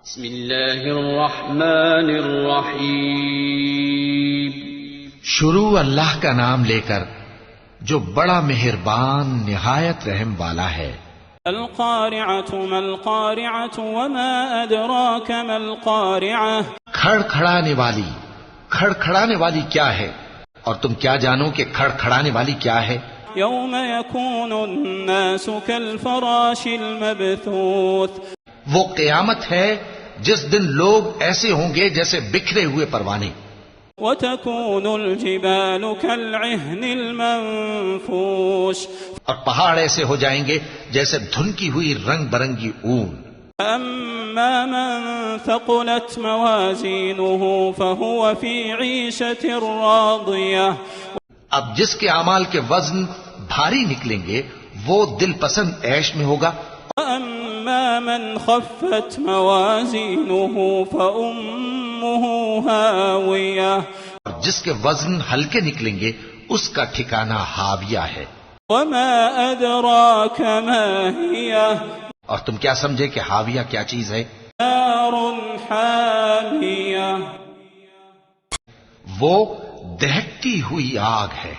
بسم اللہ الرحمن الرحیم۔ شروع اللہ کا نام لے کر جو بڑا مہربان نہایت رحم والا ہے۔ القارعة ما القارعة وما أدراك ما القارعة۔ کھڑکھڑانے والی کیا ہے، اور تم کیا جانو کہ کھڑکھڑانے والی کیا ہے؟ يوم يكون الناس كالفراش المبثوث۔ وہ قیامت ہے جس دن لوگ ایسے ہوں گے جیسے بکھرے ہوئے پروانے۔ وتكون الجبال كالعهن المنفوش۔ اور پہاڑ ایسے ہو جائیں گے جیسے دھنکی ہوئی رنگ برنگی اون۔ أما من ثقلت موازينه فهو في عيشة راضية۔ اب جس کے اعمال کے وزن بھاری نکلیں گے وہ دل پسند عیش میں ہوگا۔ وأما من خفت موازينه فأمه هاوية۔ اور جس کے وزن ہلکے نکلیں گے اس کا ٹھکانہ ہاویہ ہے۔ وما أدراك ما هي۔ اور تم کیا سمجھے کہ ہاویہ کیا چیز ہے؟ نار حامية۔ وہ دہکتی ہوئی آگ ہے۔